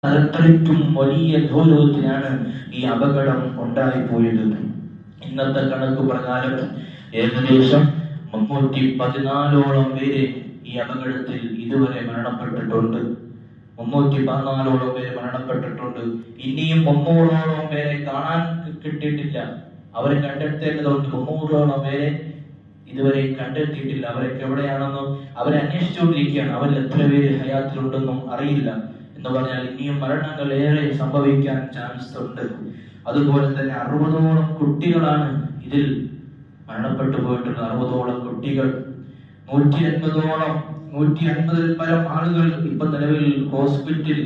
അത്രയ്ക്കും വലിയ ഗൗരവത്തിലാണ് ഈ അപകടം ഉണ്ടായിപ്പോയത്. ഇന്നത്തെ കണക്ക് പ്രകാരം ഏകദേശം 314ഓളം പേര് ഈ അപകടത്തിൽ ഇതുവരെ മരണപ്പെട്ടിട്ടുണ്ട്. 314ഓളം പേര് മരണപ്പെട്ടിട്ടുണ്ട്. ഇനിയും 300ഓളം പേരെ കാണാൻ കിട്ടിയിട്ടില്ല. അവരെ കണ്ടെത്തേണ്ടതുണ്ട്. 300ഓളം പേരെ ഇതുവരെ കണ്ടെത്തിയിട്ടില്ല. അവരൊക്കെ എവിടെയാണെന്നും അവരെ അന്വേഷിച്ചുകൊണ്ടിരിക്കുകയാണ്. അവരിൽ എത്ര പേര് ഹയാത്തിലുണ്ടെന്നും അറിയില്ല. എന്ന് പറഞ്ഞാൽ ഇനിയും മരണങ്ങൾ ഏറെ സംഭവിക്കാൻ ചാൻസ് ഉണ്ട്. അതുപോലെ തന്നെ 60ഓളം കുട്ടികളാണ് ഇതിൽ മരണപ്പെട്ടു പോയിട്ടുള്ളത്. 60ഓളം കുട്ടികൾ, 150 പരം ആളുകൾ ഇപ്പൊ നിലവിൽ ഹോസ്പിറ്റലിൽ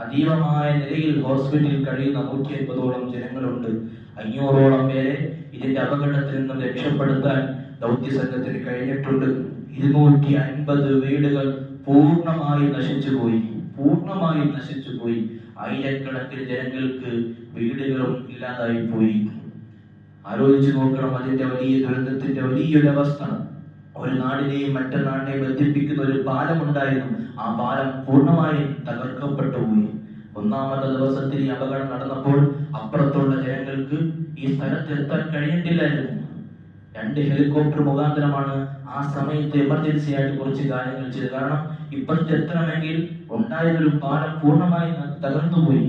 അതീവമായ നിലയിൽ ഹോസ്പിറ്റലിൽ കഴിയുന്ന 150ഓളം ജനങ്ങളുണ്ട്. 500ഓളം പേരെ ഇതിന്റെ അപകടത്തിൽ നിന്നും രക്ഷപ്പെടുത്താൻ ദൗത്യ സംഘത്തിന് കഴിഞ്ഞിട്ടുണ്ട്. 250 വീടുകൾ പൂർണ്ണമായി നശിച്ചുപോയി. ആയിരക്കണക്കിന് ജനങ്ങൾക്ക് വീടുകളും ഇല്ലാതായി പോയി. ആലോചിച്ചു നോക്കണം അതിന്റെ വലിയ ദുരന്തത്തിന്റെ വലിയൊരു അവസ്ഥ. ഒരു നാടിനെയും മറ്റു നാടിനെ ബന്ധിപ്പിക്കുന്ന ഒരു പാലം ഉണ്ടായിരുന്നു. ആ പാലം പൂർണ്ണമായും തകർക്കപ്പെട്ടു പോയി. 1ാമത്തെ ദിവസത്തിൽ ഈ അപകടം നടന്നപ്പോൾ അപ്പുറത്തുള്ള ജനങ്ങൾക്ക് ഈ സ്ഥലത്തെത്താൻ കഴിഞ്ഞിട്ടില്ലായിരുന്നു. 2 ഹെലികോപ്റ്റർ മുഖാന്തരമാണ് ആ സമയത്ത് എമർജൻസി ആയിട്ട് കുറച്ച് കാര്യങ്ങൾ ചെയ്തത്. കാരണം ഇപ്പുറത്ത് എത്തണമെങ്കിൽ ഉണ്ടായൊരു പാലം പൂർണ്ണമായി തകർന്നുപോയി.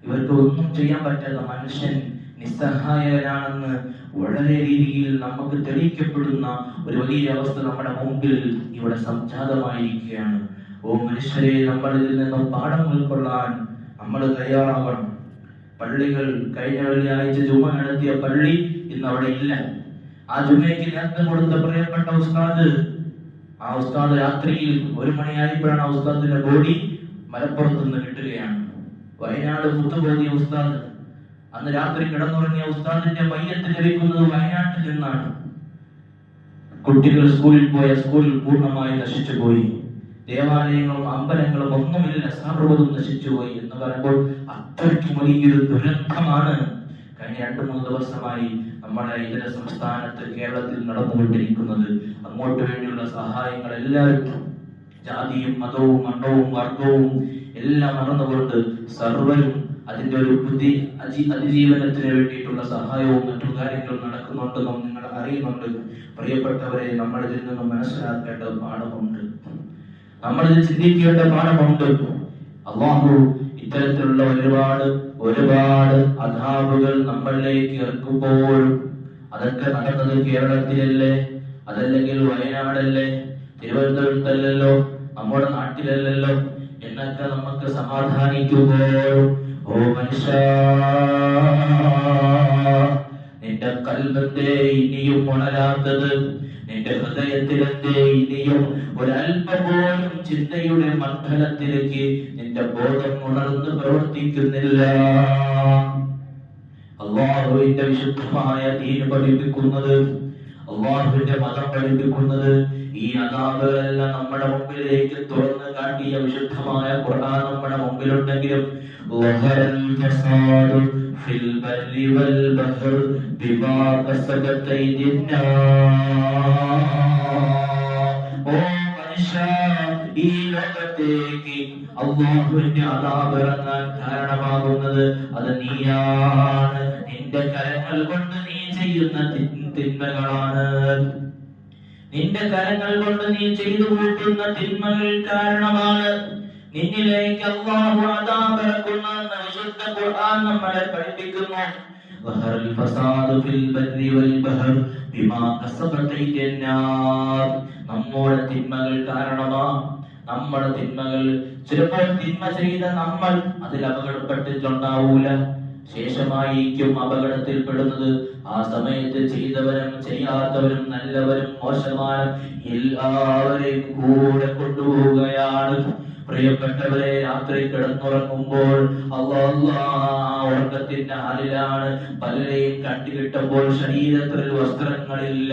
ഇവർക്ക് ഒന്നും ചെയ്യാൻ പറ്റാത്ത മനുഷ്യൻ നിസ്സഹായനാണെന്ന് വളരെ രീതിയിൽ നമുക്ക് തെളിയിക്കപ്പെടുന്ന ഒരു വലിയ അവസ്ഥ നമ്മുടെ മുമ്പിൽ ഇവിടെ സംജാതമായിരിക്കുകയാണ്. ഓ മനുഷ്യരെ, നമ്മൾ ഇതിൽ നിന്നും പാഠം ഉൾക്കൊള്ളാൻ നമ്മൾ തയ്യാറാവണം. പള്ളികൾ കഴിഞ്ഞ വെള്ളിയാഴ്ച ജുമ നടത്തിയ പള്ളി ഇന്ന് അവിടെ ഇല്ല. ആ ജുമയ്ക്ക് നേതൃത്വം കൊടുത്ത പ്രിയപ്പെട്ട ഉസ്താദ്, ആ ഉസ്താദ് രാത്രിയിൽ 1 മണിയായപ്പോഴാണ് ആ ഉസ്താദിന്റെ ബോഡി മലപ്പുറത്ത് നിന്ന് കിട്ടുകയാണ്. വയനാട് മുത്തുബോധിയ ഉസ്താദ്, അന്ന് രാത്രി കിടന്നുറങ്ങിയ ഉസ്താദിന്റെ മയ്യത്ത് ലഭിക്കുന്നത് വയനാട്ടിൽ നിന്നാണ്. കുട്ടികൾ സ്കൂളിൽ പോയ സ്കൂളിൽ പൂർണ്ണമായി നശിച്ചുപോയി. ദേവാലയങ്ങളും അമ്പലങ്ങളും ഒന്നുമില്ല, സർവ്വതും നശിച്ചുപോയി എന്ന് പറയുമ്പോൾ അത്രയ്ക്കും വലിയൊരു ദുരന്തമാണ് കഴിഞ്ഞ 2-3 ദിവസമായി നമ്മുടെ ഇതര സംസ്ഥാനത്ത് കേരളത്തിൽ നടന്നുകൊണ്ടിരിക്കുന്നത്. അങ്ങോട്ട് വേണ്ടിയുള്ള സഹായങ്ങൾ എല്ലാവർക്കും, ജാതിയും മതവും മണ്ണവും വർഗവും എല്ലാം മറന്നുകൊണ്ട് സർവരും അതിന്റെ ഒരു അതിജീവനത്തിന് വേണ്ടിയിട്ടുള്ള സഹായവും മറ്റു കാര്യങ്ങളും നടക്കുന്നുണ്ടെന്നും നിങ്ങൾ അറിയുന്നുണ്ട്. പ്രിയപ്പെട്ടവരെ, നമ്മൾ ഇതിൽ നിന്നും മനസ്സിലാക്കേണ്ട പാഠമുണ്ട്, നമ്മളിത് ചിന്തിക്കേണ്ട പാഠമുണ്ട്. അല്ലാഹു ഇത്തരത്തിലുള്ള ഒരുപാട് അദാബുകൾ നമ്മളിലേക്ക് ഇറക്കുമ്പോൾ അതൊക്കെ നടന്നത് കേരളത്തിലല്ലേ, അതല്ലെങ്കിൽ വയനാടല്ലേ, തിരുവനന്തപുരത്തല്ലല്ലോ, നമ്മുടെ നാട്ടിലല്ലല്ലോ എന്നൊക്കെ നമുക്ക് സമാധാനിക്കുമ്പോൾ, ഓ മനുഷ്യ, നിന്റെ കൽബെന്തേ ഇനിയും ഉണരാത്തത്? നിന്റെ ഹൃദയത്തിലെന്തേ ഇനിയും ഒരല്പം പോലും ചിന്തയുടെ മണ്ഡലത്തിലേക്ക് നിന്റെ ബോധം ഉണർന്ന് പ്രവർത്തിക്കുന്നില്ല? അല്ലാഹുവിന്റെ വിശുദ്ധമായ ദീൻ പഠിപ്പിക്കുന്നത്, അല്ലാഹുവിന്റെ മതം പഠിപ്പിക്കുന്നത്, ഈ അദാബുകളെല്ലാം നമ്മുടെ മുമ്പിലേക്ക് തുറന്ന് കാട്ടിയ വിശുദ്ധമായ ഖുർആൻ നമ്മുടെ മുമ്പിലുണ്ടെങ്കിലും ഫിൽ ബർരി വൽ ബഹർ ബിമാ കസബത് ഓ മനുഷ്യ, ഈ ലോകത്തേക്ക് അല്ലാഹുവിന്റെ അദാബ് ഇറങ്ങാൻ കാരണമാകുന്നത് അത് നീയാണ്. നിന്റെ കരങ്ങൾ കൊണ്ട് നീ ചെയ്യുന്ന തിന്മകളാണ്. നിന്റെ കരങ്ങൾ കൊണ്ട് നീ ചെയ്തു കൂട്ടുന്ന തിന്മകൾ കാരണമാണ് നിന്നിലേക്ക് അല്ലാഹു അദാബ് ഇറക്കുന്നത് വിശുദ്ധ ഖുർആൻ നമ്മളെ പഠിപ്പിക്കുന്നു. വഹറൽ ഫസാദു ഫിൽ ബർരി വൽ ബഹർ ബിമാ കസബത് അയ്ദിന്നാർ. നമ്മുടെ തിന്മകൾ കാരണമാണ്. നമ്മുടെ തിന്മകൾ, ചിലപ്പോൾ തിന്മ ചെയ്ത നമ്മൾ അതിൽ അപകടപ്പെട്ടിട്ടുണ്ടാവൂല, ശേഷമായിരിക്കും അപകടത്തിൽപ്പെടുന്നത്. ആ സമയത്ത് ചെയ്തവരും ചെയ്യാത്തവരും നല്ലവരും മോശമാരും എല്ലാവരെയും കൂടെ കൊണ്ടുപോവുകയാണ്. പ്രിയപ്പെട്ടവരെ, രാത്രി കിടന്നുറങ്ങുമ്പോൾ ഉറക്കത്തിന്റെ ഹാലിലാണ്. പലരെയും കണ്ടുകിട്ടുമ്പോൾ ശരീരത്തിൽ വസ്ത്രങ്ങളില്ല.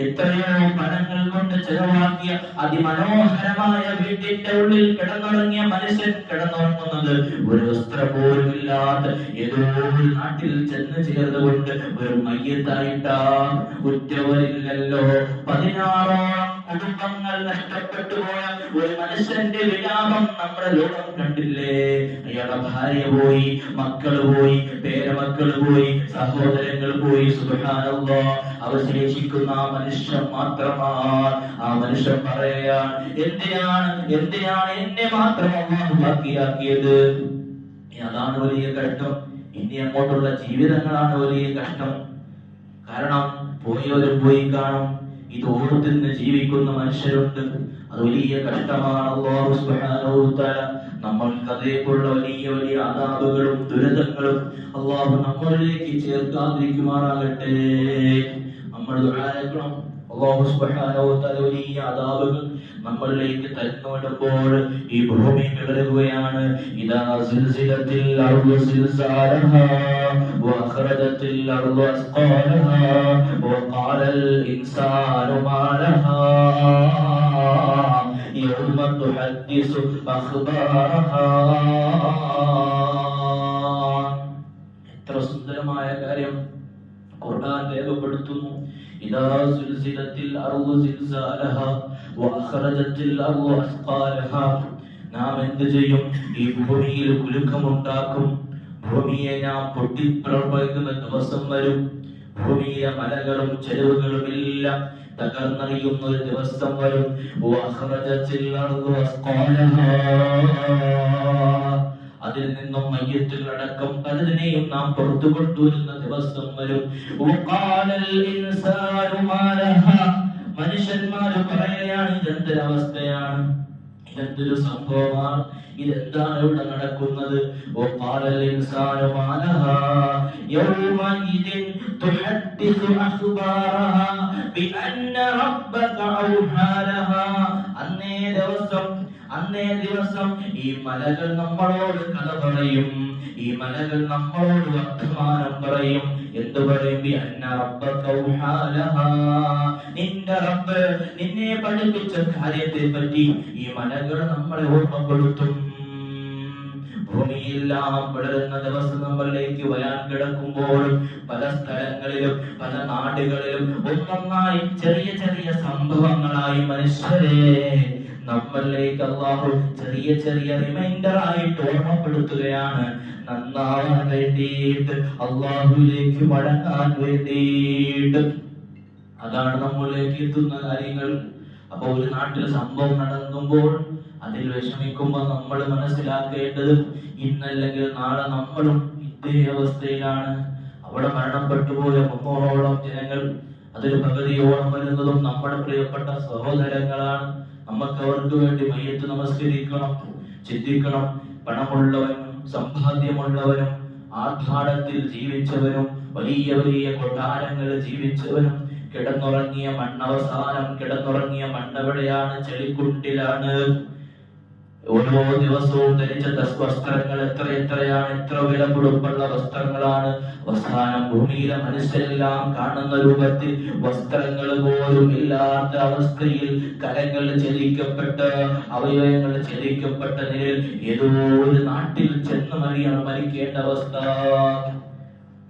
എത്രയോ പണങ്ങൾ കൊണ്ട് ചെലവാക്കിയ അതിമനോഹരമായ വീട്ടിന്റെ ഉള്ളിൽ കിടന്നുറങ്ങിയ മനുഷ്യൻ കിടന്നുറങ്ങുന്നത് ഒരു വസ്ത്രം പോലും ഇല്ലാത്ത ഏതോ ഒരു നാട്ടിൽ ചെന്ന് ചേർന്നുകൊണ്ട് ഒരു മയ്യത്തായിട്ടാ. ഉറ്റവരില്ലല്ലോ. 16ഓളം കുടുംബങ്ങൾ നഷ്ടപ്പെട്ടു പോയ ഒരു മനുഷ്യന്റെ വിലാപം നമ്മുടെ ലോകം കണ്ടില്ലേ? അയാളുടെ ഭാര്യ പോയി, മക്കള് പോയി, പേരമക്കള് പോയി, സഹോദരങ്ങൾ പോയി. സുബ്ഹാനല്ലാഹ്, അവശേഷിക്കുന്ന ആ മനുഷ്യൻ മാത്രമാണ്. ആ മനുഷ്യൻ പറയുകയാണ്, എന്തിനാണ് എന്നെ മാത്രം അല്ലാഹു ബാക്കിയാക്കിയത്? അതാണ് വലിയ കഷ്ടം. ഇനി അങ്ങോട്ടുള്ള ജീവിതങ്ങളാണ് വലിയ കഷ്ടം. കാരണം പോയവരും പോയി കാണും, ഇത് ഓർത്തിന്ന് ജീവിക്കുന്ന മനുഷ്യരുണ്ട്. അത് വലിയ കഷ്ടമാണ്. അല്ലാഹു സുബ്ഹാനഹു വ തആല നമ്മൾക്ക് അതേപോലുള്ള വലിയ അദാബുകളും ദുരിതങ്ങളും അല്ലാഹു നമ്മളിലേക്ക് ചേർക്കാതിരിക്കുമാറാകട്ടെ. നമ്മൾ ദുആ ചെയ്യണം. അല്ലാഹു സുബ്ഹാനഹു വ തആല വലിയ അദാബുകൾ നമ്മളിലേക്ക് തരുന്നിടുമ്പോൾ ഈ ഭൂമി പിളരുകയാണ്. ഇദാ സിൽസിലത്തിൽ അർദു സിൽസാലഹാ വഅഖറജത്തിൽ അർദു അസ്ഖാലഹാ വഖാലൽ ഇൻസാനു മാ ലഹാ യൗമ തുഹദ്ദിസു അഖ്ബാറഹാ. എത്ര സുന്ദരമായ കാര്യം ഖുർആൻ രേഖപ്പെടുത്തുന്നു. ഇദാ സുൽസിലത്തിൽ അർദു സിൽസാലഹാ വഅഖറജത്തിൽ അർദു അസ്ഖാലഹാ. നാം എന്ത് ചെയ്യും? ഈ ഭൂമിയിൽ കുലുക്കമുണ്ടാക്കും. ഭൂമിയെ നാം പൊട്ടിപ്പിളർക്കുന്ന ദിവസം വരും. ഭൂമിയിലെ മലകളും ചെരുവുകളും എല്ലാം തകർന്നറിയുന്ന ഒരു ദിവസം വരും. വഅഖറജത്തിൽ അർദു അസ്ഖാലഹാ. അതിൽ നിന്നും മയ്യത്തുകളടക്കം പലതിനെയും നാം പുറത്തു കൊണ്ടുവരുന്ന ദിവസം വരും. വഖാലൽ ഇൻസാനു മാ ലഹാ. മനുഷ്യന്മാര് പറയുകയാണ്, ഇതെന്തൊരവസ്ഥയാണ്, ഇതെന്തൊരു സംഭവമാണ്, ഇതെന്താണ് ഇവിടെ നടക്കുന്നത്? വഖാലൽ ഇൻസാനു മാ ലഹാ യൗമഇദിൻ തുഹദ്ദിസു അഖ്ബാറഹാ ബിഅന്ന റബ്ബക ഔഹാ ലഹാ. അന്നേ ദിവസം ഈ മലകൾ നമ്മളോട് കഥ പറയും. ഈ മലകൾ നമ്മളോട് വർത്തമാനം പറയും. എന്തു പറയും? ബിഅന്ന റബ്ബക ഔഹാ ലഹാ. നിന്റെ റബ്ബ് നിന്നെ പഠിപ്പിച്ച കാര്യത്തെ പറ്റി ഈ മലകൾ നമ്മളെ ഓർമ്മപ്പെടുത്തും. ഭൂമിയെല്ലാം വളരുന്ന ദിവസം നമ്മളിലേക്ക് വരാൻ കിടക്കുമ്പോൾ പല സ്ഥലങ്ങളിലും പല നാടുകളിലും ഒന്നൊന്നായി ചെറിയ സംഭവങ്ങളായി മനുഷ്യരെ നമ്മളിലേക്ക് അല്ലാഹു ചെറിയ റിമൈൻഡർ ആയിട്ട് ഓർമ്മപ്പെടുത്തുകയാണ്. നന്നാവാൻ വേണ്ടിയിട്ട്, അല്ലാഹുവിലേക്ക് മടങ്ങാൻ വേണ്ടിയിട്ട്. അതാണ് നമ്മളിലേക്ക് എത്തുന്ന കാര്യങ്ങൾ. അപ്പൊ ഒരു നാട്ടിൽ സംഭവം നടക്കുമ്പോൾ അതിൽ വിഷമിക്കുമ്പോൾ നമ്മൾ മനസ്സിലാക്കേണ്ടത് ഇന്നല്ലെങ്കിൽ നാളെ നമ്മളും ഇതേ അവസ്ഥയിലാണ്. അവിടെ മരണപ്പെട്ടു പോയ 300ഓളം ജനങ്ങൾ, അതിൽ പകുതിയോളം വരുന്നതും നമ്മുടെ പ്രിയപ്പെട്ട സഹോദരങ്ങളാണ്. നമുക്ക് അവർക്ക് വേണ്ടി മയ്യത്ത് നമസ്കരിക്കണം, ചിന്തിക്കണം. പണമുള്ളവനും സമ്പാദ്യമുള്ളവനും ആർഭാടത്തിൽ ജീവിച്ചവനും വലിയ കൊട്ടാരങ്ങൾ ജീവിച്ചവനും കിടന്നുറങ്ങിയ മണ്ണെവിടെയാണ്? ചെളിക്കുണ്ടിലാണ്. ഓരോ ദിവസവും ധരിച്ച വസ്ത്രങ്ങൾ എത്രയാണ്, എത്ര വിലപിടിപ്പുള്ള വസ്ത്രങ്ങളാണ്. അവസാനം ഭൂമിയിലെ മനുഷ്യരെല്ലാം കാണുന്ന രൂപത്തിൽ വസ്ത്രങ്ങൾ പോലും ഇല്ലാത്ത അവസ്ഥയിൽ കരങ്ങൾ ചലിക്കപ്പെട്ട് അവയവങ്ങൾ ചലിക്കപ്പെട്ട നിലയിൽ ഏതോ ഒരു നാട്ടിൽ ചെന്ന് മരിക്കേണ്ട അവസ്ഥ.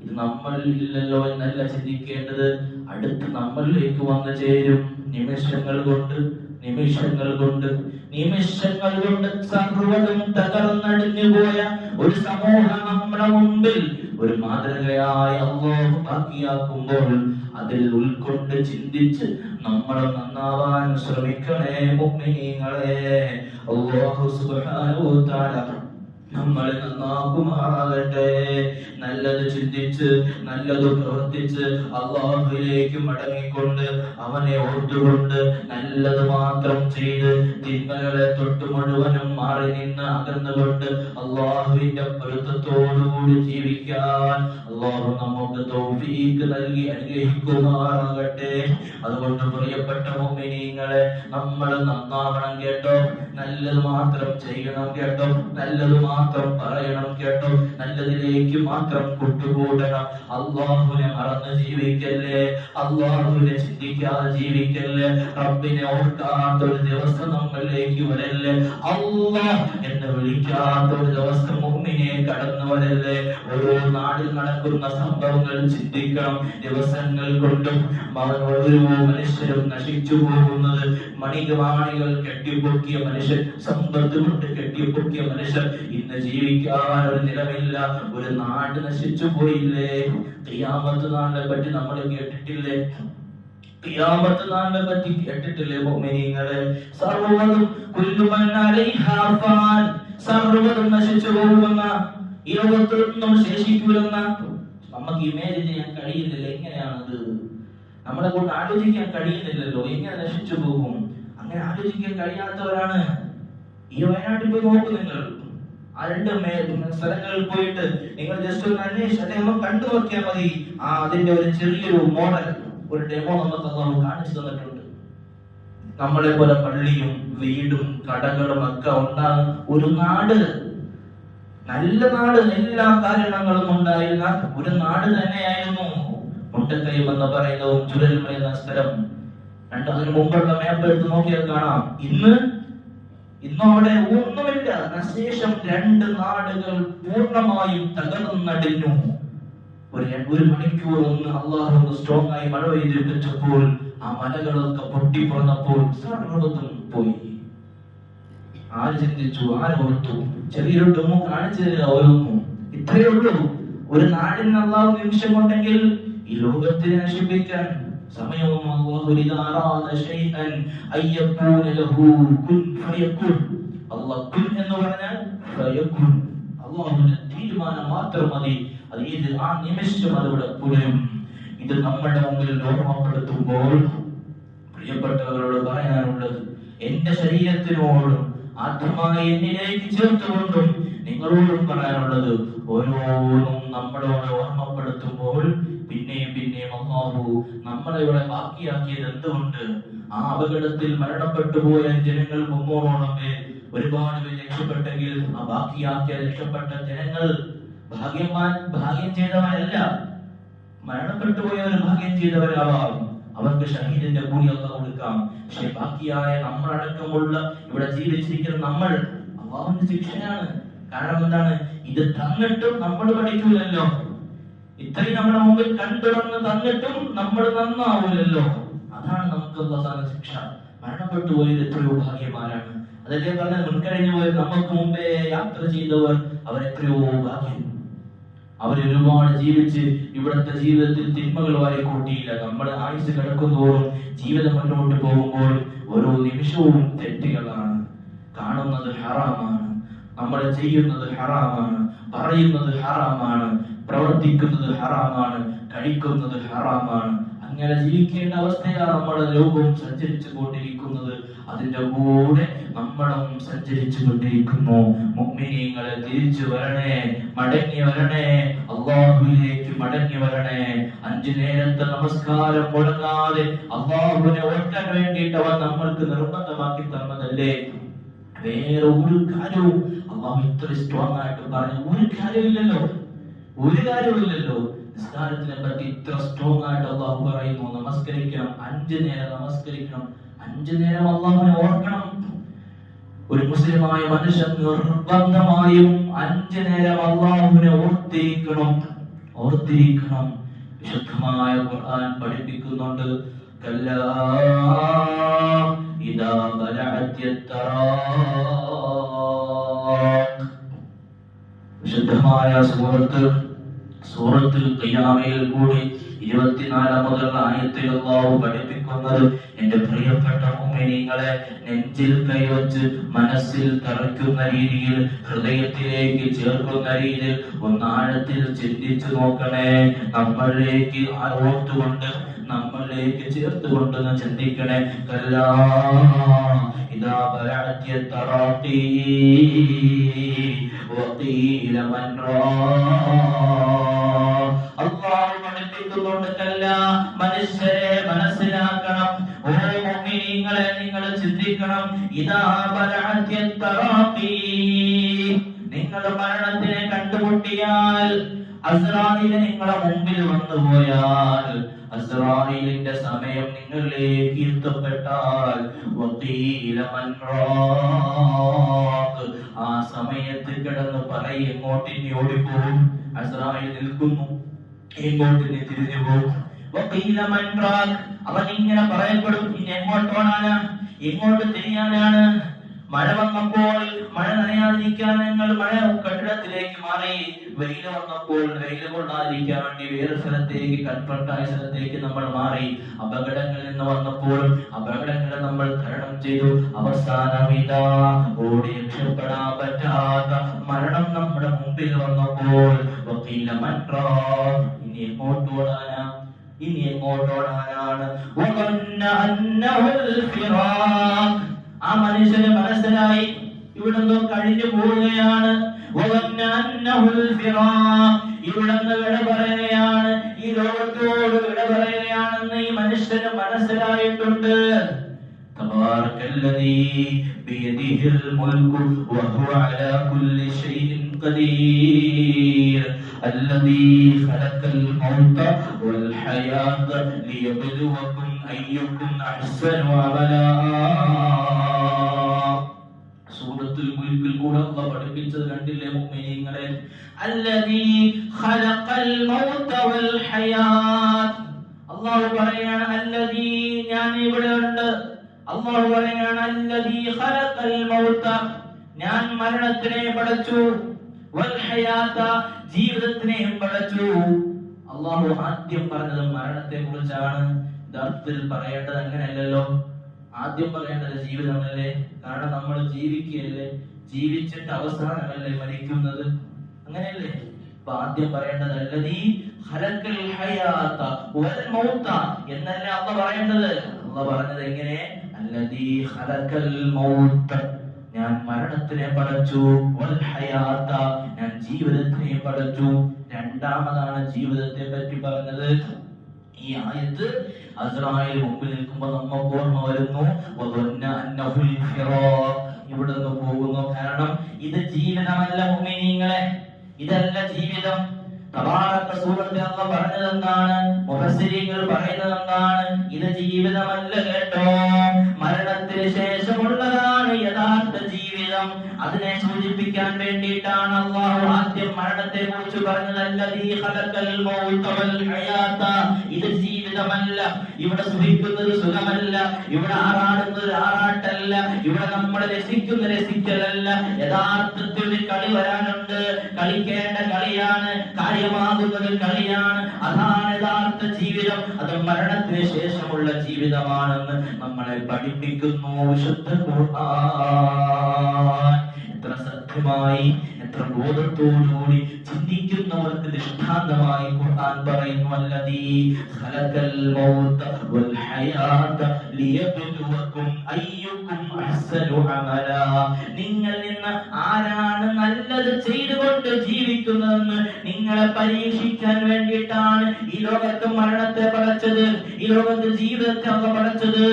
ഇത് നമ്മളില്ലല്ലോ എന്നല്ല ചിന്തിക്കേണ്ടത്, അടുത്ത് നമ്മളിലേക്ക് വന്നു ചേരും. നിമിഷങ്ങൾ കൊണ്ട് സർവ്വതും തകർന്നടിഞ്ഞു പോയ ഒരു സമൂഹം നമ്മുടെ മുമ്പിൽ ഒരു മാതൃകയായി അല്ലാഹു ബാക്കിയാക്കുമ്പോൾ അതിൽ ഉൾക്കൊണ്ട് ചിന്തിച്ച് നമ്മൾ നന്നാവാൻ ശ്രമിക്കണേ മുഅ്മിനീങ്ങളെ. അല്ലാഹു സുബ്ഹാനഹു വ തആല നമ്മളെ നന്നാക്കുമാറാകട്ടെ. നല്ലത് ചിന്തിച്ച് നല്ലത് പ്രവർത്തിച്ച് അല്ലാഹുവിലേക്ക് മടങ്ങിക്കൊണ്ട് അവനെ ഓർത്തുകൊണ്ട് നല്ലത് മാത്രം ചെയ്ത് തിന്മകളെ തൊട്ട് മുഴുവനും മാറി നിന്ന് അകന്നുകൊണ്ട് അല്ലാഹുവിന്റെ പൊരുത്തത്തോടുകൂടി ജീവിക്കാൻ അല്ലാഹു നമുക്ക് തൗഫീഖ് നൽകി അനുഗ്രഹിക്കുമാറാകട്ടെ. അതുകൊണ്ട് പ്രിയപ്പെട്ട മുഅ്മിനീങ്ങളെ, നമ്മൾ നന്നാവണം കേട്ടോ, നല്ലത് മാത്രം ചെയ്യണം കേട്ടോ, നല്ലത് മാത്രം പറയണം കേട്ടോ, നല്ലതിലേക്ക് മാത്രം കൂട്ടുകൂടണം. അല്ലാഹുവിനെ മറന്ന് ജീവിക്കല്ലേ, അല്ലാഹുവിനെ ചിന്തിക്കാതെ ജീവിക്കല്ലേ, റബ്ബിനെ ഓർക്കാത്ത ഒരു ദിവസം നമ്മളിലേക്ക് വരല്ലേ, അല്ലാഹ് എന്ന് വിളിക്കാത്ത ഒരു ദിവസം മുഅ്മിൻ മുഅ്മിനേ കടന്നു വരല്ലേ. ഓരോ നാടിൽ നടക്കുന്ന സംഭവങ്ങൾ ചിന്തിക്കണം. ദിവസങ്ങൾ കൊണ്ടും ഓരോ മനുഷ്യരും നശിച്ചു പോകുന്നത്. മണികൾ കെട്ടിപ്പൊക്കിയ മനുഷ്യൻ, സമ്പത്ത് കൊണ്ട് കെട്ടിപ്പൊക്കിയ മനുഷ്യൻ ഇന്ന് ജീവിക്കാൻ ഒരു നിലമില്ല. ഒരു നാട് നശിച്ചു പോയില്ലേ? ഖിയാമത്ത് നാളിനെ പറ്റി നമ്മൾ കേട്ടിട്ടില്ലേ? ഖിയാമത്ത് നാളിനെ പറ്റി കേട്ടിട്ടില്ലേ മുഅ്മിനീങ്ങളെ? സർവ്വതും കുല്ലുമൻ അലൈഹാ ഫാൻ, സർവ്വതും നശിച്ചു പോകുമെന്ന, ഈ ലോകത്തൊന്നും ശേഷിക്കൂലെന്ന നമുക്ക് ഇമേജിൻ ചെയ്യാൻ കഴിയുന്നില്ല. എങ്ങനെയാണത്? നമ്മളെ കൊണ്ട് ആലോചിക്കാൻ കഴിയുന്നില്ലല്ലോ. എങ്ങനെ നശിച്ചു പോകും? അങ്ങനെ ആലോചിക്കാൻ കഴിയാത്തവരാണ് ഈ വയനാട്ടിൽ പോയി നോക്കൂ. നിങ്ങൾ ആ രണ്ട് സ്ഥലങ്ങളിൽ പോയിട്ട് നിങ്ങൾ ജസ്റ്റ് ഒന്ന് അന്വേഷിച്ച് കണ്ടു നോക്കിയാൽ മതി. അതിന്റെ ഒരു ചെറിയൊരു മോഡൽ, ഒരു ഡെമോ നമുക്ക് അള്ളാഹു കാണിച്ചു തന്നിട്ടുണ്ട്. നമ്മളെ പോലെ പള്ളിയും വീടും കടകളും ഒക്കെ ഉണ്ടാകുന്ന ഒരു നാട്, നല്ല നാട്, എല്ലാ കാരണങ്ങളും ഉണ്ടായിരുന്ന ഒരു നാട് തന്നെയായിരുന്നു മുട്ടക്കയം എന്ന് പറയുന്നതും ചുരൽമല എന്ന സ്ഥലം. അതിന് മുമ്പുള്ള മാപ്പ് എടുത്ത് നോക്കിയാൽ കാണാം. ഇന്നും അവിടെ ഒന്നുമില്ല. ശേഷം രണ്ട് നാടുകൾ പൂർണ്ണമായും തകർന്നടിഞ്ഞു. ഒരു മണിക്കൂർ ഒന്ന് അള്ളാഹു സ്ട്രോങ് ആയി മഴ പെയ്തിട്ടപ്പോൾ ആ മലകളൊക്കെ പൊട്ടിപ്പറന്നപ്പോൾ സർവ്വതും പോയി. ആര് ചിന്തിച്ചു? ആര് ഓർത്തു? ചെറിയൊരു ഡെമോ കാണിച്ചു തരിക. ഓരോന്നും ഇത്രയേ ഉള്ളൂ. ഒരു നാടിന് അള്ളാഹു നിമിഷം കൊണ്ടെങ്കിൽ ഈ ലോകത്തെ നശിപ്പിക്കാൻ സമയവും അല്ലാഹു ഇദാറാദ ശൈഅൻ അയ്യകൂന ലഹു കുൻ ഫയകുൻ. അല്ലാഹു കുൻ എന്ന് പറഞ്ഞാൽ ഫയകുൻ. അല്ലാഹുവിന്റെ തീരുമാനം മാത്രം മതി. അത് ഏത് ആ നിമിഷം അതിവിടെ പുലരും. ഇത് നമ്മുടെ മുമ്പിൽ ഓർമ്മപ്പെടുത്തുമ്പോൾ പ്രിയപ്പെട്ടവരോട് പറയാനുള്ളത്, എന്റെ ശരീരത്തിനോടും ആത്മാവിനെ എന്നിലേക്ക് ചേർത്തുകൊണ്ടും നിങ്ങളോടും പറയാനുള്ളത്, ഓരോന്നും നമ്മളോട് ഓർമ്മപ്പെടുത്തുമ്പോൾ പിന്നെയും പിന്നെയും അല്ലാഹു നമ്മളെ ഇവിടെ ബാക്കിയാക്കിയത് എന്തുകൊണ്ട്? ആ അപകടത്തിൽ മരണപ്പെട്ടു പോയ ജനങ്ങൾ 300ഓളം പേർ ഒരുപാട് പേര് രക്ഷപ്പെട്ടെങ്കിൽ ആ ബാക്കിയാക്കിയ രക്ഷപ്പെട്ട ജനങ്ങൾ ഭാഗ്യം ചെയ്തവരല്ല, മരണപ്പെട്ടു പോയവർ ഭാഗ്യം ചെയ്തവരാവാം. അവർക്ക് ഷഹീദിന്റെ കൂലി അല്ലാഹു കൊടുക്കാം. പക്ഷെ ബാക്കിയായ നമ്മളടക്കമുള്ള ഇവിടെ ജീവിച്ചിരിക്കുന്ന നമ്മൾ അല്ലാഹുവിന്റെ ശിക്ഷയാണ്. കാരണം എന്താണ്? ഇത് തന്നിട്ടും നമ്മൾ പഠിക്കൂലല്ലോ. ഇത്രയും നമ്മുടെ മുമ്പിൽ കണ്ടുടർന്ന് തന്നിട്ടും നമ്മൾ നന്നാവൂലല്ലോ. അതാണ് നമുക്ക് അല്ലാഹുവിന്റെ ശിക്ഷ. മരണപ്പെട്ടു പോയത് എത്രയോ ഭാഗ്യമാരാണ്. അതല്ലേ പറഞ്ഞ മുൻകഴിഞ്ഞു പോയത്, നമുക്ക് മുമ്പേ യാത്ര ചെയ്തവർ അവരെത്രയോ ഭാഗ്യം. അവരൊരുപാട് ജീവിച്ച് ഇവിടുത്തെ ജീവിതത്തിൽ തിന്മകൾ വാരി കൂട്ടിയില്ല. നമ്മുടെ ആയുസ് കിടക്കുന്നതോറും ജീവിതം മുന്നോട്ട് പോകുമ്പോൾ ഓരോ നിമിഷവും തെറ്റുകളാണ്. കാണുന്നത് ഹറാമാണ്, നമ്മൾ ചെയ്യുന്നത് ഹറാമാണ്, പറയുന്നത് ഹറാമാണ്, പ്രവർത്തിക്കുന്നത് ഹറാമാണ്, കഴിക്കുന്നത് ഹറാമാണ്. അങ്ങനെ ജീവിക്കേണ്ട അവസ്ഥയാണ് നമ്മുടെ ലോകവും സഞ്ചരിച്ചു കൊണ്ടിരിക്കുന്നത്. അതിന്റെ കൂടെ നമ്മളും സഞ്ചരിച്ചു കൊണ്ടിരിക്കുന്നു. മുഅ്മിനീങ്ങളെ തിരിച്ചു വരണേ, മടങ്ങി വരണേ, അല്ലാഹുവിലേക്ക് മടങ്ങി വരണേ. 5 നേരത്തെ നമസ്കാരം മുടങ്ങാതെ അല്ലാഹുവിനെ ഓർക്കാൻ വേണ്ടിയിട്ട് അവൻ നമ്മൾക്ക് നിർബന്ധമാക്കി തന്നതല്ലേ. വേറെ ഒരു കാര്യവും അല്ലാഹു ഇത്ര സ്ട്രോങ് ആയിട്ട് പറഞ്ഞ ഒരു കാര്യമില്ലല്ലോ. നിസ്കാരത്തിനെ പറ്റി ഇത്ര സ്ട്രോങ് ആയിട്ട് അല്ലാഹു പറയുന്നു. നമസ്കരിക്കണം, 5 നേരം നമസ്കരിക്കണം, 5 നേരം അല്ലാഹുവിനെ ഓർക്കണം. ഒരു മുസ്ലിമായ മനുഷ്യൻ നിർബന്ധമായും 5 നേരം അല്ലാഹുവിനെ ഓർത്തിരിക്കണം. വിശുദ്ധമായ ഖുർആൻ പഠിപ്പിക്കുന്നുണ്ട്, കല്ലാ ഇദാ ബലഅത് തറാഖ്. വിശുദ്ധമായ സൂറത്തുൽ ഖിയാമയിൽ കൂടി 24 ആയത്തിൽ അല്ലാഹു പഠിപ്പിക്കുന്നത്, എന്റെ പ്രിയപ്പെട്ട മുഅ്മിനീങ്ങളെ, നെഞ്ചിൽ കൈവച്ച് മനസ്സിൽ തറയ്ക്കുന്ന രീതിയിൽ, ഹൃദയത്തിലേക്ക് ചേർക്കുന്ന രീതിയിൽ ഒന്ന് ആഴത്തിൽ ചിന്തിച്ചു നോക്കണേ. നമ്മളിലേക്ക് ഓർത്തുകൊണ്ട്, നമ്മളിലേക്ക് ചേർത്തുകൊണ്ട് ചിന്തിക്കണേ. കല്ലാ ഇദാ ബലഅത് തറാഖി വഖീല മൻ അല്ലാഹു പഠിപ്പിക്കുന്നുണ്ട്, മനുഷ്യരെ മനസ്സിലാക്കണം. ഓ മുഅ്മിനീങ്ങളെ, നിങ്ങൾ ചിന്തിക്കണം. ഇദാ ബലഅത് തറാഖി, നിങ്ങൾ മരണത്തിനെ കണ്ടുമുട്ടിയാൽ അസ്റായീൽ നിങ്ങളുടെ മുമ്പിൽ വന്നു പോയാൽ, അസ്റായീലിന്റെ സമയം നിങ്ങളിലേക്ക് എത്തപ്പെട്ടാൽ, വഖീല മൻ റാഖ്, ആ സമയത്ത് കിടന്ന് പറയും, എങ്ങോട്ട് ഇനി ഓടിപ്പോകും? അസ്റായീൽ നിൽക്കുന്നു, എങ്ങോട്ട് ഇനി തിരിഞ്ഞു പോകും? വഖീല മൻ റാഖ്, അവൻ ഇങ്ങനെ പറയപ്പെടും, ഇനി എങ്ങോട്ട് ഓടാനാ, എങ്ങോട്ട് തിരിയാനാണ്? മഴ വന്നപ്പോൾ മഴ നനയാതിരിക്കാൻ ഞങ്ങൾ മഴ കെട്ടിടത്തിലേക്ക് മാറി, വെയിൽ വന്നപ്പോൾ വെയിൽ കൊള്ളാതിരിക്കാൻ വേണ്ടി വേറെ സ്ഥലത്തേക്ക്, കൺഫർട്ടായ സ്ഥലത്തേക്ക് നമ്മൾ മാറി, അപകടങ്ങളിൽ നിന്ന് വന്നപ്പോൾ അപകടങ്ങളെ നമ്മൾ തരണം ചെയ്തു. അവസാനം ഇതാ ഓടി രക്ഷപ്പെടാൻ പറ്റാത്ത മരണം നമ്മുടെ മുമ്പിൽ വന്നപ്പോൾ, വഖീല മൻ റാഖ്, ഇനി എങ്ങോട്ട് ഓടാനാ, ഇനി എങ്ങോട്ട് ഓടാനാണ്? വഖന്ന അന്നഹുൽ ഫിറാഖ്, ആ മനുഷ്യന് മനസ്സിലായി ഇവിടുന്ന് കഴിഞ്ഞു പോവുകയാണ്. ഇവിടുന്ന് വിട പറയുകയാണ്, ഈ ലോകത്തോട് വിട പറയുകയാണെന്ന് ഈ മനുഷ്യന് മനസ്സിലായിട്ടുണ്ട്. തബാറകല്ലദീ ബിയദിഹിൽ മുൽകു വഹുവ അലാ കുല്ലി ഷൈഇൻ ഖദീർ അല്ലദീ ഖലഖൽ മൗത വൽ ഹയാത ലിയബ്ലുവകും അയ്യുക്കും അഹ്സനു അമലാ. സൂറത്തുൽ മുൽക്കിൽ കൂടെ അല്ലാഹു പഠിപ്പിച്ചത് കണ്ടില്ലേ മുഅ്മിനീങ്ങളെ? അല്ലദീ ഖലഖൽ മൗത വൽ ഹയാത്ത്. അല്ലാഹു പറയാണ് അല്ലദീ, ഞാൻ ഇവിടെ ഉണ്ട്. അല്ലാഹു പറയാണ് അല്ലദീ ഖലഖൽ മൗത, ഞാൻ മരണത്തിനെ പടച്ചു, വൽ ഹയാത, ജീവിതത്തിനെയും പടച്ചു. അല്ലാഹു ആദ്യം പറഞ്ഞത് മരണത്തെ കുറിച്ചാണ്. യഥാർത്ഥത്തിൽ പറയേണ്ടത് അങ്ങനെയല്ലല്ലോ. ആദ്യം പറയേണ്ടത് ജീവിതമല്ലേ? കാരണം നമ്മൾ ജീവിക്കുകയല്ലേ, ജീവിച്ചിട്ട് അവസാനമല്ലേ മരിക്കുന്നത്, അങ്ങനെയല്ലേ? അപ്പൊ ആദ്യം പറയേണ്ടത് അല്ലദീ ഖലഖൽ ഹയാത വൽ മൗത എന്നല്ല അല്ലാഹു പറയേണ്ടത്. അല്ലാഹു പറഞ്ഞത് എങ്ങനെ? അല്ലദീ ഖലഖൽ മൗത, ഞാൻ മരണത്തിനെ പടച്ചു, വൽ ഹയാത, ഞാൻ ജീവിതത്തിനെ പടച്ചു. രണ്ടാമതാണ് ജീവിതത്തെ പറ്റി പറഞ്ഞത്. ഈ ആയത്ത് അസ്റായീൽ മുമ്പിൽ നിൽക്കുമ്പോൾ നമുക്ക് ഓർമ്മ വരുന്നു, വദന്ന അന്നഹുൽ ഫിറാഖ്, ഇവിടുന്ന് പോകുന്നു. കാരണം ഇത് ജീവിതമല്ല മുഅ്മിനീങ്ങളെ, ഇതല്ല ജീവിതം. തബാറക സൂറത്തിൽ അല്ലാഹു പറഞ്ഞത് എന്താണ്? മുഫസ്സിരീങ്ങൾ പറയുന്നത് എന്താണ്? ഇത് ജീവിതമല്ല കേട്ടോ, മരണത്തിന് ശേഷമുള്ളതാണ് യഥാർത്ഥ ജീവിതം. അതിനെ സൂചിപ്പിക്കാൻ വേണ്ടിയിട്ടാണ് അല്ലാഹു ആദ്യം മരണത്തെ കുറിച്ച് പറഞ്ഞത്. അല്ലദീ ഖലഖൽ മൗത വൽ ഹയാത, ഇത് ജീവിതമല്ല, ഇവിടെ സുഖിക്കുന്നത് സുഖമല്ല, ഇവിടെ ആറാടുന്നത് ആറാട്ടല്ല, ഇവിടെ നമ്മൾ രസിക്കുന്ന രസിക്കലല്ല. യഥാർത്ഥത്തിൽ ഒരു കളി വരാനുണ്ട്, കളിക്കേണ്ട കളിയാണ്, കാര്യമാകുന്നത് കളിയാണ്. അതാണ് യഥാർത്ഥ ജീവിതം. അത് മരണത്തിന് ശേഷമുള്ള ജീവിതമാണെന്ന് നമ്മളെ പഠിപ്പിക്കുന്നു വിശുദ്ധ ഖുർആൻ. എത്ര സത്യമായി, എത്ര ബോധത്തോടുകൂടി ചിന്തിക്കുന്നവർക്ക് ദൃഷ്ടാന്തമായി ഖുർആൻ പറയുന്നു, അല്ലദീ ഖലഖൽ മൗത വൽ ഹയാത ലിയബ്ലുവകും അയ്യുക്കും അഹ്സനു അമലാ. നിങ്ങൾ നിന്ന് ആരാണ് നല്ലത് ചെയ്തുകൊണ്ട് ജീവിക്കുന്നതെന്ന് നിങ്ങളെ പരീക്ഷിക്കാൻ വേണ്ടിയിട്ടാണ് ഈ ലോകത്ത് മരണത്തെ പടച്ചത്, ഈ ലോകത്ത് ജീവിതത്തെ പടച്ചത്.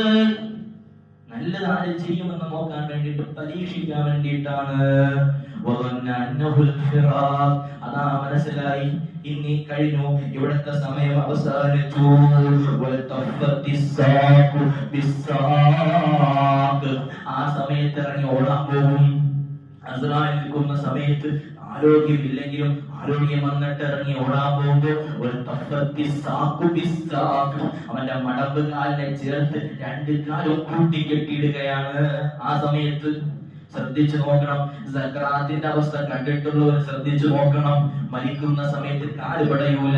നല്ലത് ആര് ചെയ്യുമെന്ന് നോക്കാൻ വേണ്ടിയിട്ട്, പരീക്ഷിക്കാൻ വേണ്ടിയിട്ടാണ്. അതാ മനസ്സിലായി, ഇനി കഴിഞ്ഞു, ഇവിടത്തെ സമയം അവസാനിച്ചു. ആ സമയത്ത് ഇറങ്ങി ഓടാൻ പോകും. അസ്റായീൽ നിൽക്കുന്ന സമയത്ത് ആരോഗ്യമില്ലെങ്കിലും ആരോഗ്യം വന്നിട്ട് ഇറങ്ങി ഓടാൻ പോകുമ്പോൾ അവന്റെ മടമ്പ് കാലിനെ ചേർത്ത് രണ്ട് കാലും കൂട്ടിക്കെട്ടിയിടുകയാണ്. ആ സമയത്ത് ശ്രദ്ധിച്ചു നോക്കണം. സക്രാത്തിന്റെ അവസ്ഥ കണ്ടിട്ടുള്ളവർ ശ്രദ്ധിച്ചു നോക്കണം. മരിക്കുന്ന സമയത്ത് കാല് പിടയൂല,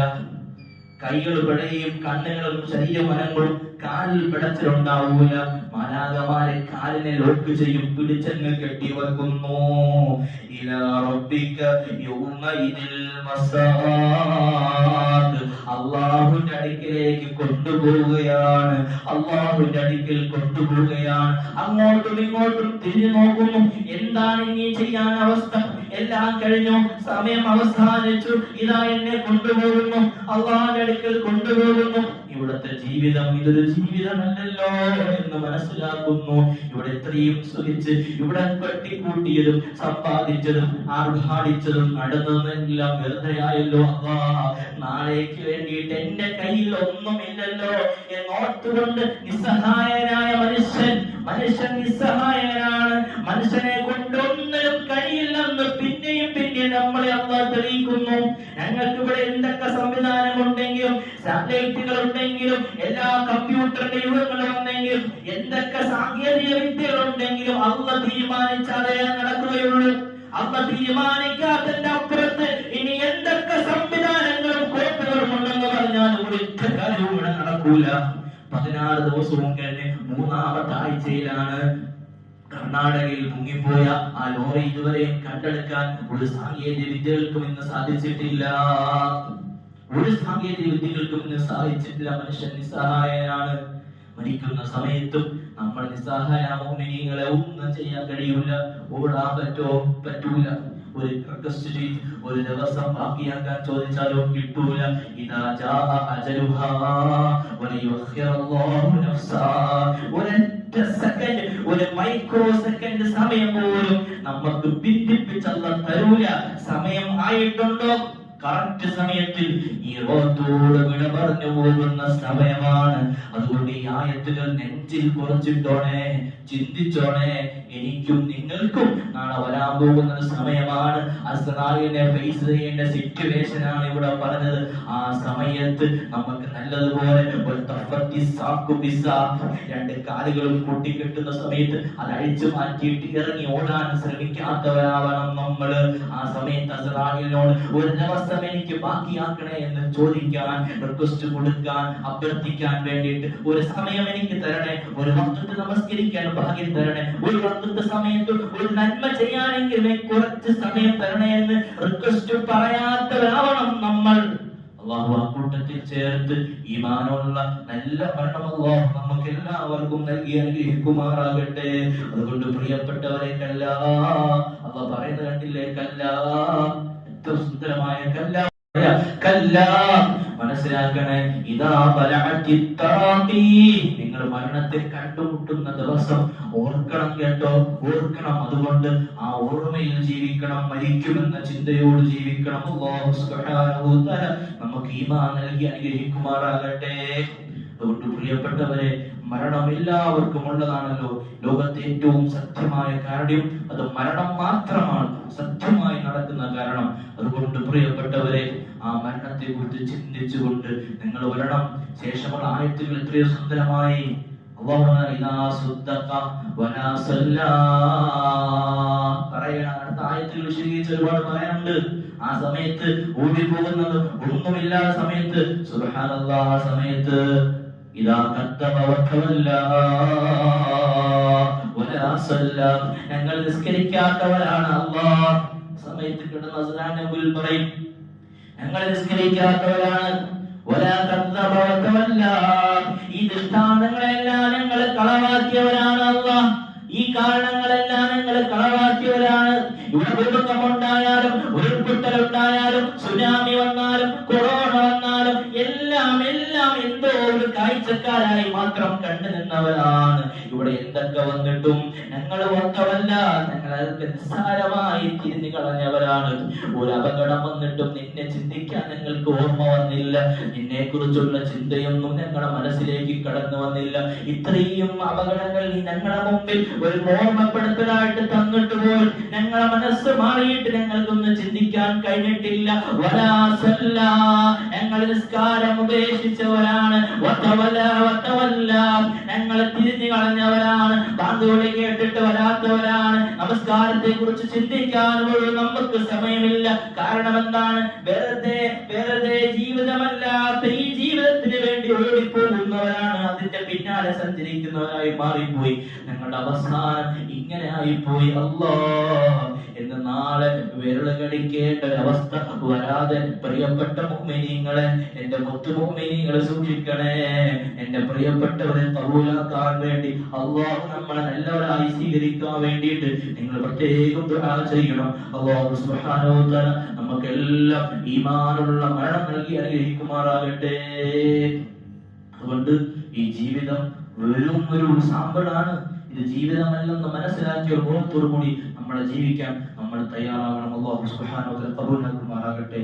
കൈകൾ പിടയും, കണ്ണുകളും ശരീരമനങ്ങളും കാലിൽ പിടച്ചിലുണ്ടാവൂല. മാലാഖമാരെ കാലിനെ ലോക്ക് ചെയ്യും, പിടിച്ചങ്ങ് കെട്ടി വെക്കുന്നു. ഇലാ റബ്ബിക യൗമഇദിൽ മസാദ്, അല്ലാഹുവിന്റെ അടുക്കലേക്ക് കൊണ്ടുപോവുകയാണ്, അല്ലാഹുവിന്റെ അടുക്കൽ കൊണ്ടുപോവുകയാണ്. അങ്ങോട്ടും ഇങ്ങോട്ടും തിരിഞ്ഞു നോക്കുന്നു. എന്താണ് ഇനി ചെയ്യാൻ അവസ്ഥ, എല്ലാം കഴിഞ്ഞു, സമയം അവസാനിച്ചു, ഇതാ എന്നെ കൊണ്ടുപോകുന്നു, അള്ളാഹുവിന്റെ അടുക്കൽ കൊണ്ടുപോകുന്നു. ഇവിടുത്തെ ജീവിതം ഇതൊരു ജീവിതമല്ലല്ലോ എന്ന് മനസ്സിലാക്കുന്നു. ഇവിടെ ഇത്രയും സുഖിച്ച് ഇവിടെ കെട്ടിക്കൂട്ടിയതും സമ്പാദിച്ചതും ആർഭാടിച്ചതും നടന്നതെല്ലാം വെറുതെയായല്ലോ. നാളേക്ക് വേണ്ടിയിട്ട് എന്റെ കയ്യിൽ ഒന്നുമില്ലല്ലോ എന്നോർത്തുകൊണ്ട് നിസ്സഹായനായ മനുഷ്യൻ നിസ്സഹായനാണ്. മനുഷ്യനെ കൊണ്ടൊന്നിനും കഴിയില്ലെന്ന് പിന്നെയും നമ്മളെ അല്ലാഹു തെളിയിക്കുന്നു. ഞങ്ങൾക്ക് ഇവിടെ എന്തൊക്കെ സംവിധാനം ഉണ്ടെങ്കിലും, സാറ്റലൈറ്റുകൾ ഉണ്ടെങ്കിലും, എല്ലാ കമ്പ്യൂട്ടറിന്റെ യുഗങ്ങളും ഉണ്ടെങ്കിലും, എന്തൊക്കെ സാങ്കേതിക വിദ്യകൾ ഉണ്ടെങ്കിലും അല്ലാഹു തീരുമാനിച്ചാലേ നടക്കുകയുള്ളൂ. അല്ലാഹു തീരുമാനിക്കാത്തതിന്റെ അപ്പുറത്ത് ഇനി എന്തൊക്കെ സംവിധാനങ്ങളും കോപ്പുകളും ഉണ്ടെന്ന് പറഞ്ഞാൽ ഒരു കാര്യവും ഇവിടെ നടക്കൂല. 16 ദിവസവും കഴിഞ്ഞ് 3ാമത്തെ ആഴ്ചയിലാണ് കർണാടകയിൽ മുങ്ങിപ്പോയ ആ ലോറി ഇതുവരെ കണ്ടെടുക്കാൻ ഒരു സാങ്കേതിക വിദ്യകൾക്കും ഇന്ന് സാധിച്ചിട്ടില്ല. ഒരു സാങ്കേതിക വിദ്യകൾക്കും ഇന്ന് സാധിച്ചിട്ടില്ല. മനുഷ്യൻ നിസ്സഹായനാണ്. മരിക്കുന്ന സമയത്തും നമ്മൾ നിസ്സഹായങ്ങളെ ഒന്നും ചെയ്യാൻ കഴിയൂല. ഓടാൻ പറ്റൂല. ഒരു റിക്വസ്റ്റ് ചെയ്ത് ഒരു ദിവസം ബാക്കിയാക്കാൻ ചോദിച്ചാലോ കിട്ടൂല. ഇദാ ജാ അജലുഹാ വലയുഖിറല്ലാഹു നഫ്സാ. ഒരൊറ്റ സെക്കൻഡ്, ഒരു മൈക്രോ സെക്കൻഡ് സമയം പോലും നമുക്ക് ഭിന്നിപ്പിച്ചല്ല തരൂല. സമയം ആയിട്ടുണ്ടോ? കറക്റ്റ് സമയത്തിൽ ഈ റോത്തോട് വിട പറഞ്ഞു പോകുന്ന സമയമാണ്. അതുകൊണ്ട് ഈ ആയത്തുകൾ നെഞ്ചിൽ കുറച്ചിട്ടോണേ, ചിന്തിച്ചോണേ. എനിക്കും നിങ്ങൾക്കും നാളെ വരാൻ പോകുന്ന സമയമാണ്. അസ്റായിലിനെ ഫേസ് ചെയ്യേണ്ട സിറ്റുവേഷൻ ആണ് ഇവിടെ പറഞ്ഞത്. ആ സമയത്ത് നമുക്ക് നല്ലതുപോലെ രണ്ട് കാലുകളും കൂട്ടിക്കെട്ടുന്ന സമയത്ത് അത് അഴിച്ചു മാറ്റിയിട്ട് ഇറങ്ങി ഓടാൻ ശ്രമിക്കാത്തവരാവണം നമ്മൾ. ആ സമയത്ത് അസ്റായിലിനോട് ഒരു ദിവസം എനിക്ക് ബാക്കിയാക്കണേ എന്ന് ചോദിക്കാൻ, റിക്വസ്റ്റ് കൊടുക്കാൻ, അഭ്യർത്ഥിക്കാൻ വേണ്ടിയിട്ട് ഒരു സമയം എനിക്ക് തരണേ, ഒരു വക്ത് നമസ്കരിക്കാൻ ഭാഗ്യം തരണേ, ഒരു വക്ത് സമയത്ത് ഒരു നന്മ ചെയ്യാനെങ്കിൽ കുറച്ച് സമയം തരണേ എന്ന് റിക്വസ്റ്റ് പറയാത്തവരാവണം നമ്മൾ. അല്ലാഹു ആ കൂട്ടത്തിൽ ചേർത്ത് ഈമാനുള്ള നല്ല മരണം അല്ലാഹു നമുക്ക് എല്ലാവർക്കും നൽകി അനുഗ്രഹിക്കുമാറാകട്ടെ. അതുകൊണ്ട് പ്രിയപ്പെട്ടവരെ, കല്ലാ, അല്ലാഹു പറയുന്നത് കണ്ടില്ലേ, കല്ലാ, സുന്ദരമായ മനസ്സിലാക്കണേ. ഇദാ ബലഅത്തി തറാഖി, നിങ്ങൾ മരണത്തെ കണ്ടുമുട്ടുന്ന ദിവസം ഓർക്കണം കേട്ടോ, ഓർക്കണം. അതുകൊണ്ട് ആ ഓർമ്മയിൽ ജീവിക്കണം, മരിക്കുമെന്ന ചിന്തയോട് ജീവിക്കണം. അല്ലാഹു സുബ്ഹാനഹു വ തആല നമുക്ക് ഈമാൻ നൽകി അനുഗ്രഹിക്കുമാറാകട്ടെ. അതുകൊണ്ട് പ്രിയപ്പെട്ടവരെ, മരണം എല്ലാവർക്കും ഉള്ളതാണല്ലോ. ലോകത്തെ ഏറ്റവും സത്യമായ കാര്യം അത് മരണം മാത്രമാണ്, സത്യമായി നടക്കുന്ന കാരണം. അതുകൊണ്ട് പ്രിയപ്പെട്ടവരെ, ആ മരണത്തെ കുറിച്ച് ചിന്തിച്ചുകൊണ്ട് നിങ്ങൾ വരണം. ശേഷമുള്ള ആയത്തുകൾ എത്രയോ സുന്ദരമായി പറയണം. അടുത്ത ആയത്തുകൾ വിശദീകരിച്ച് ഒരുപാട് പറയാനുണ്ട്. ആ സമയത്ത് ഓടിപ്പോകുന്നത് ഒന്നുമില്ലാത്ത സമയത്ത്, സുബ്ഹാനല്ലാഹ്, ആ സമയത്ത് ഇദാ കദ്ദബ വതവല്ലാ വലാ സല്ലാ, ഞങ്ങൾ നിസ്കരിക്കാത്തവരാണ്. അല്ലാഹ് സമയത്ത് കിടന്ന അസ്റാനബിൽ പറയും, ഞങ്ങൾ നിസ്കരിക്കാത്തവരാണ്. വലാ കദ്ദബ വതവല്ലാ, ഈ ദൃഷ്ടാന്തങ്ങളെല്ലാം ഞങ്ങൾ കളവാക്കിയവരാണ്. അല്ലാഹ് ഈ കാരണങ്ങളെല്ലാം ഞങ്ങൾ കളവാക്കിയവരാണ്. ഇവിടെ ഭൂകമ്പമുണ്ടായാലും ഉരുൾപൊട്ടലുണ്ടായാലും സുനാമി വന്നാലും കൊറോണ വന്നാലും എല്ലാം എന്തോ ഒരു കാഴ്ചക്കാരായി മാത്രം കണ്ടു നിന്നവരാണ്. ഇവിടെ എന്തൊക്കെ വന്നിട്ടും ഞങ്ങൾ ഓർത്തവല്ല, ഞങ്ങൾ അതൊക്കെ നിസ്സാരമായി തിരിഞ്ഞു കളഞ്ഞവരാണ്. ഒരു അപകടം വന്നിട്ടും നിന്നെ ചിന്തിക്കാൻ ഞങ്ങൾക്ക് ഓർമ്മ വന്നില്ല, നിന്നെ കുറിച്ചുള്ള ചിന്തയൊന്നും ഞങ്ങളുടെ മനസ്സിലേക്ക് കടന്നു വന്നില്ല. ഇത്രയും അപകടങ്ങൾ നീ ഞങ്ങളുടെ മുമ്പിൽ ഒരു ഓർമ്മപ്പെടുത്തലായിട്ട് തന്നിട്ട് പോലും ഞങ്ങളുടെ മനസ്സ് മാറിയിട്ട് ഞങ്ങൾക്കൊന്നും ചിന്തിക്കാൻ കഴിഞ്ഞിട്ടില്ല. ഞങ്ങൾ നിസ്കാരം ഉപേക്ഷിച്ചവരാണ്. ഞങ്ങൾ തിരിഞ്ഞു കളഞ്ഞവരാണ്. ബാങ്കുകളെ കേട്ടിട്ട് വരാത്തവരാണ്. നമസ്കാരത്തെ കുറിച്ച് ചിന്തിക്കാൻ പോലും നമുക്ക് സമയമില്ല. കാരണം എന്താണ്? വെറുതെ ജീവിതമല്ലാത്ത ഈ ജീവിതത്തിന് വേണ്ടി ഓടിപ്പോകുന്നവരാണ്. അതിന്റെ പിന്നാലെ സഞ്ചരിക്കുന്നവരായി മാറിപ്പോയി. ഞങ്ങളുടെ അവസാനം ഇങ്ങനെ ആയിപ്പോയി അല്ലാഹ് എന്ന് നാളെ വിരൽ കടിക്കേണ്ട ഒരവസ്ഥ വരാതെ പ്രിയപ്പെട്ട മുഅ്മിനീങ്ങളെ, എന്റെ മുത്തു മുഅ്മിനീങ്ങളെ സൂക്ഷിക്കണേ. എന്റെ പ്രിയപ്പെട്ടവരെ കബൂലാക്കാൻ വേണ്ടി അല്ലാഹു നമ്മളെ നല്ലവരായി സ്വീകരിക്കാൻ വേണ്ടിയിട്ട് നിങ്ങൾ പ്രത്യേകം ദുആ ചെയ്യണം. അല്ലാഹു സുബ്ഹാനഹു വ തആല നമുക്കെല്ലാം ഈമാനുള്ള മരണം നൽകി അനുഗ്രഹിക്കുമാറാകട്ടെ. അതുകൊണ്ട് ഈ ജീവിതം വെറും ഒരു സാമ്പിളാണ്. ഇത് ജീവിതമല്ലെന്ന് മനസ്സിലാക്കിയ ബോധത്തോടുകൂടി നമ്മളെ ജീവിക്കാൻ നമ്മൾ തയ്യാറാകണം. അല്ലാഹു സുബ്ഹാനഹു വ തആല കബൂൽ നൽകുമാറാകട്ടെ.